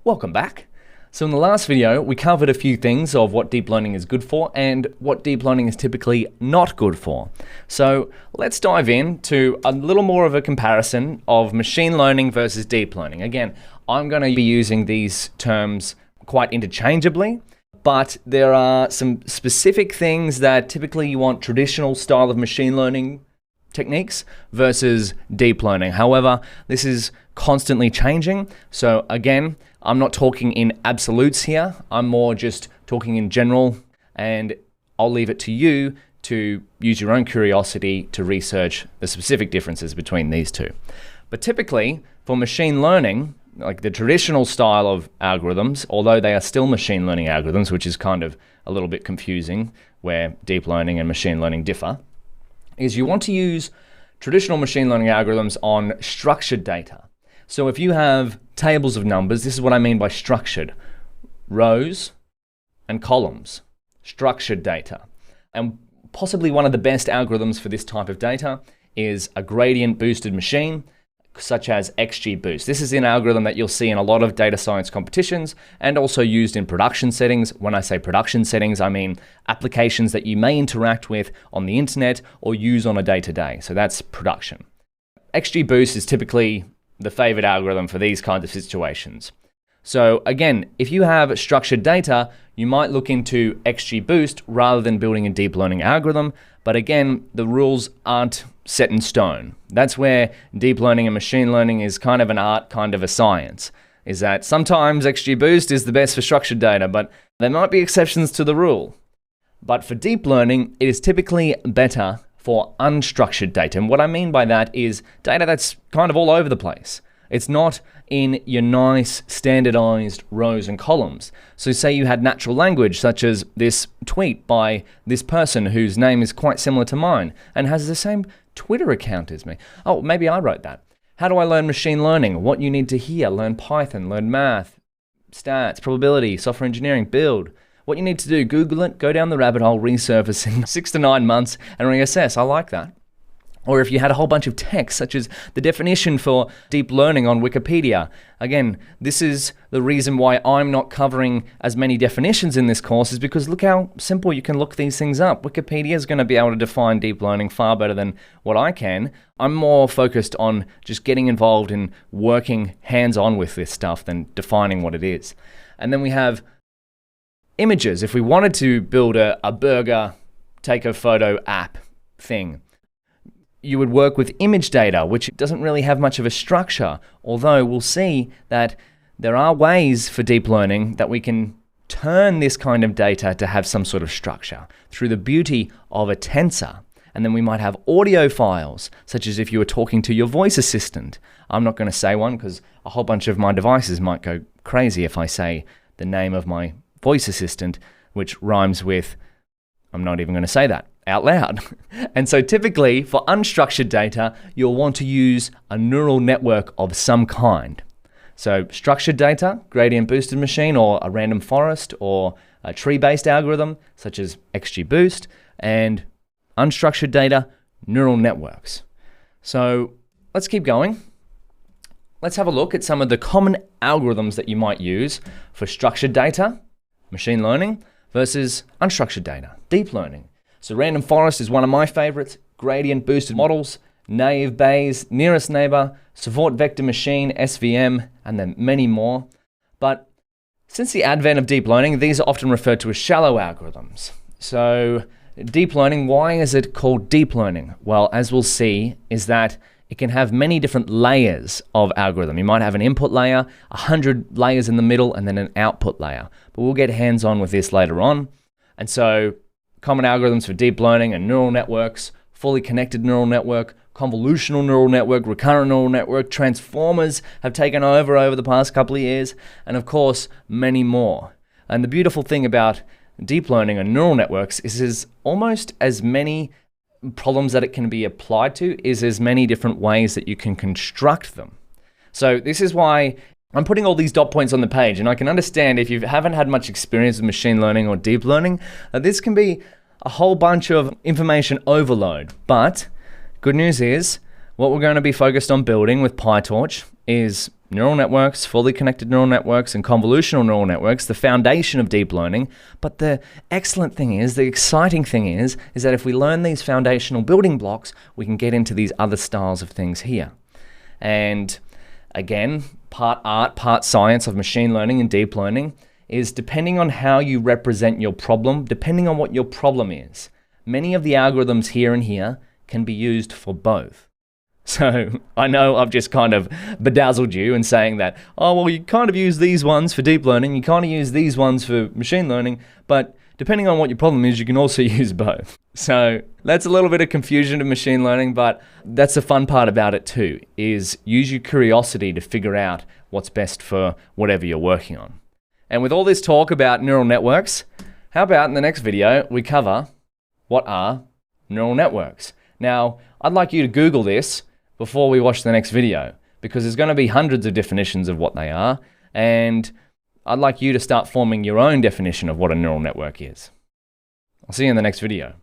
Welcome back. So in the last video, we covered a few things of what deep learning is good for and what deep learning is typically not good for. So let's dive into a little more of a comparison of machine learning versus deep learning. Again, I'm going to be using these terms quite interchangeably, but there are some specific things that typically you want traditional style of machine learning techniques versus deep learning. However, this is constantly changing. So again, I'm not talking in absolutes here. I'm more just talking in general, and I'll leave it to you to use your own curiosity to research the specific differences between these two. But typically for machine learning, like the traditional style of algorithms, although they are still machine learning algorithms, which is kind of a little bit confusing where deep learning and machine learning differ, is you want to use traditional machine learning algorithms on structured data. So if you have tables of numbers, this is what I mean by structured. Rows and columns, structured data. And possibly one of the best algorithms for this type of data is a gradient boosted machine, such as XGBoost. This is an algorithm that you'll see in a lot of data science competitions and also used in production settings. When I say production settings, I mean applications that you may interact with on the internet or use on a day-to-day. So that's production. XGBoost is typically the favorite algorithm for these kinds of situations. So again, if you have structured data, you might look into XGBoost rather than building a deep learning algorithm. But again, the rules aren't set in stone. That's where deep learning and machine learning is kind of an art, kind of a science, is that sometimes XGBoost is the best for structured data, but there might be exceptions to the rule. But for deep learning, it is typically better for unstructured data. And what I mean by that is data that's kind of all over the place. It's not in your nice standardized rows and columns. So say you had natural language, such as this tweet by this person whose name is quite similar to mine and has the same Twitter account as me. Oh, maybe I wrote that. How do I learn machine learning? What you need to hear: learn Python, learn math, stats, probability, software engineering, build. What you need to do, Google it, go down the rabbit hole, resurface in 6 to 9 months and reassess. I like that. Or if you had a whole bunch of text, such as the definition for deep learning on Wikipedia. Again, this is the reason why I'm not covering as many definitions in this course, is because look how simple you can look these things up. Wikipedia is going to be able to define deep learning far better than what I can. I'm more focused on just getting involved in working hands-on with this stuff than defining what it is. And then we have images. If we wanted to build a burger, take a photo app thing, you would work with image data, which doesn't really have much of a structure, although we'll see that there are ways for deep learning that we can turn this kind of data to have some sort of structure through the beauty of a tensor. And then we might have audio files, such as if you were talking to your voice assistant. I'm not going to say one because a whole bunch of my devices might go crazy if I say the name of my voice assistant, which rhymes with, I'm not even going to say that out loud. And so typically for unstructured data, you'll want to use a neural network of some kind. So structured data, gradient boosted machine, or a random forest, or a tree-based algorithm such as XGBoost, and unstructured data, neural networks. So let's keep going. Let's have a look at some of the common algorithms that you might use for structured data, machine learning, versus unstructured data, deep learning. So random forest is one of my favorites, gradient boosted models, naive Bayes, nearest neighbor, support vector machine, SVM, and then many more. But since the advent of deep learning, these are often referred to as shallow algorithms. So deep learning, why is it called deep learning? Well, as we'll see, is that it can have many different layers of algorithm. You might have an input layer, 100 layers in the middle, and then an output layer. But we'll get hands-on with this later on. And so common algorithms for deep learning and neural networks, fully connected neural network, convolutional neural network, recurrent neural network, transformers have taken over the past couple of years, and of course, many more. And the beautiful thing about deep learning and neural networks is there's almost as many problems that it can be applied to is as many different ways that you can construct them. So this is why I'm putting all these dot points on the page, and I can understand if you haven't had much experience with machine learning or deep learning, this can be a whole bunch of information overload. But good news is what we're going to be focused on building with PyTorch is neural networks, fully connected neural networks, and convolutional neural networks, the foundation of deep learning. But the excellent thing is, the exciting thing is that if we learn these foundational building blocks, we can get into these other styles of things here. And again, part art, part science of machine learning and deep learning is depending on how you represent your problem, depending on what your problem is. Many of the algorithms here and here can be used for both. So I know I've just kind of bedazzled you in saying that, oh, well, you kind of use these ones for deep learning, you kind of use these ones for machine learning, but depending on what your problem is, you can also use both. So that's a little bit of confusion to machine learning, but that's the fun part about it too, is use your curiosity to figure out what's best for whatever you're working on. And with all this talk about neural networks, how about in the next video, we cover what are neural networks? Now, I'd like you to Google this before we watch the next video, because there's going to be hundreds of definitions of what they are, and I'd like you to start forming your own definition of what a neural network is. I'll see you in the next video.